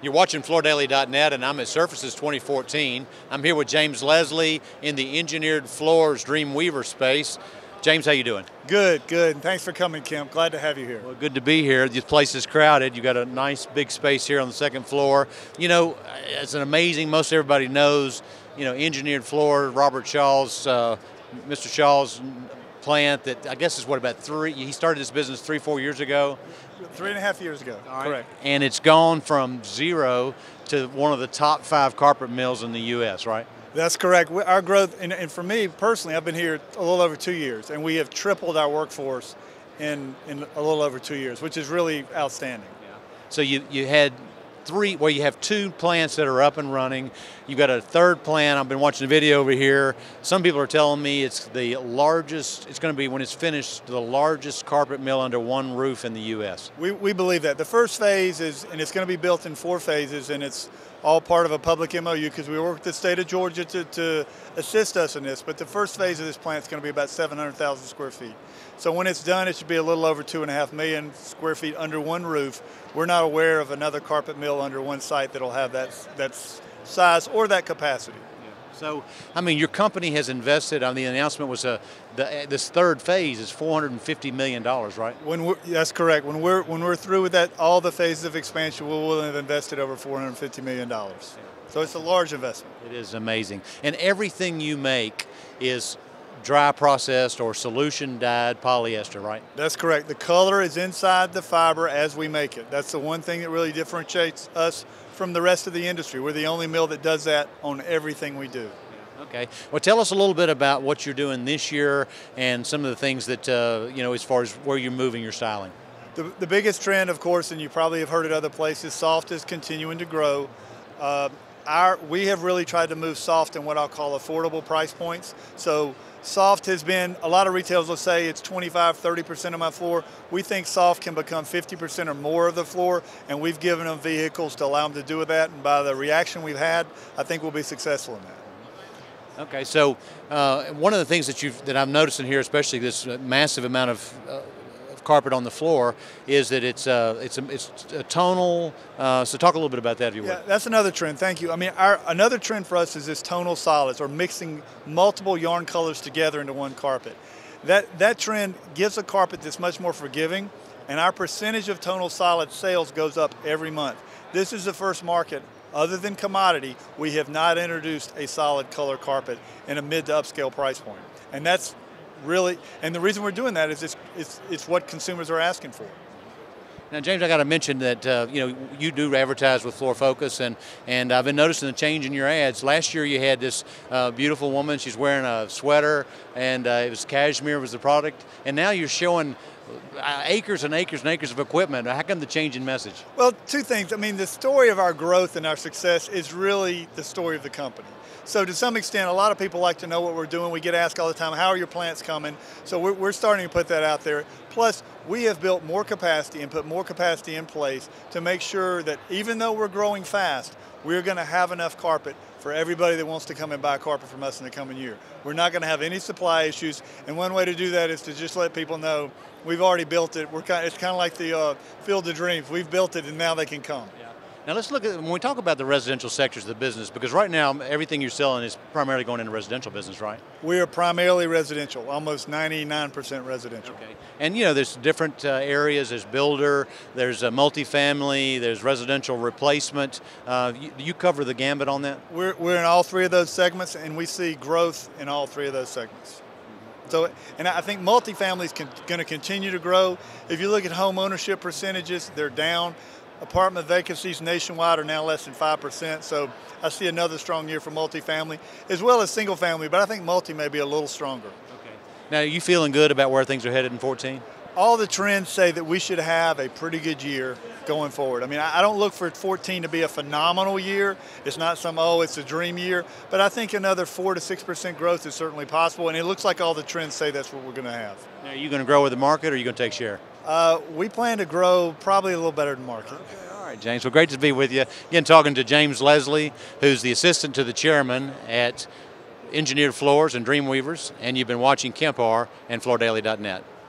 You're watching FloorDaily.net, and I'm at Surfaces 2014. I'm here with James Lesslie in the Engineered Floors Dreamweaver space. James, how you doing? Good, good. Thanks for coming, Kemp. Glad to have you here. Well, good to be here. This place is crowded. You got a nice big space here on the second floor. You know, it's an amazing, most everybody knows, you know, engineered floor, Robert Shaw's, Mr. Shaw's plant that I guess is what, about he started this business 3-4 years ago? 3.5 years ago, correct. And it's gone from zero to one of the top 5 carpet mills in the U.S., right? That's correct. Our growth, and for me personally, I've been here a little over 2 years, and we have tripled our workforce in a little over 2 years, which is really outstanding. Yeah. So you had you have 2 plants that are up and running. You've got a third plant. I've been watching the video over here. Some people are telling me it's the largest, it's going to be, when it's finished, the largest carpet mill under one roof in the U.S. We believe that. The first phase is, and it's going to be built in 4 phases, and it's all part of a public MOU because we work with the state of Georgia to assist us in this. But the first phase of this plant is going to be about 700,000 square feet. So when it's done, it should be a little over 2.5 million square feet under one roof. We're not aware of another carpet mill under one site that'll have that size or that capacity. So, I mean, your company has invested. I mean, the announcement was this third phase is $450 million, right? That's correct. When we're through with that, all the phases of expansion, we will have invested over $450 million. So it's a large investment. It is amazing. And everything you make is dry processed or solution dyed polyester, right? That's correct. The color is inside the fiber as we make it. That's the one thing that really differentiates us from the rest of the industry. We're the only mill that does that on everything we do. Okay. Well, tell us a little bit about what you're doing this year and some of the things that, you know, as far as where you're moving your styling. The biggest trend, of course, and you probably have heard it other places, soft is continuing to grow. We have really tried to move soft in what I'll call affordable price points. So soft has been, a lot of retailers will say it's 25-30% of my floor. We think soft can become 50% or more of the floor, and we've given them vehicles to allow them to do that. And by the reaction we've had, I think we'll be successful in that. Okay, so one of the things that I'm noticing here, especially this massive amount of carpet on the floor, is that it's a tonal. So talk a little bit about that, if you would. Yeah, that's another trend. Thank you. I mean, another trend for us is this tonal solids, or mixing multiple yarn colors together into one carpet. That trend gives a carpet that's much more forgiving, and our percentage of tonal solid sales goes up every month. This is the first market, other than commodity, we have not introduced a solid color carpet in a mid to upscale price point, and that's really, and the reason we're doing that is it's what consumers are asking for. Now, James, I got to mention that you know, you do advertise with Floor Focus, and I've been noticing the change in your ads. Last year, you had this beautiful woman. She's wearing a sweater, and it was cashmere was the product. And now you're showing acres and acres and acres of equipment. How come the change in message? Well, 2 things. I mean, the story of our growth and our success is really the story of the company. So to some extent, a lot of people like to know what we're doing. We get asked all the time, how are your plants coming? So we're starting to put that out there. Plus, we have built more capacity and put more capacity in place to make sure that even though we're growing fast, we're going to have enough carpet for everybody that wants to come and buy carpet from us in the coming year. We're not going to have any supply issues, and one way to do that is to just let people know we've already built it. It's kind of like the Field of Dreams. We've built it, and now they can come. Yeah. Now let's look at, when we talk about the residential sectors of the business, because right now everything you're selling is primarily going into residential business, right? We are primarily residential, almost 99% residential. Okay. And you know, there's different areas. There's builder, there's multifamily, there's residential replacement. You cover the gambit on that? We're in all 3 of those segments, and we see growth in all 3 of those segments. So, and I think multifamily is going to continue to grow. If you look at home ownership percentages, they're down. Apartment vacancies nationwide are now less than 5%, so I see another strong year for multifamily, as well as single family, but I think multi may be a little stronger. Okay. Now, are you feeling good about where things are headed in 14? All the trends say that we should have a pretty good year going forward. I mean, I don't look for 14 to be a phenomenal year. It's not it's a dream year, but I think another 4 to 6% growth is certainly possible, and it looks like all the trends say that's what we're going to have. Now, are you going to grow with the market, or are you going to take share? We plan to grow probably a little better than market. Okay, all right, James. Well, great to be with you. Again, talking to James Lesslie, who's the assistant to the chairman at Engineered Floors and Dreamweavers, and you've been watching Kemp Harr and FloorDaily.net.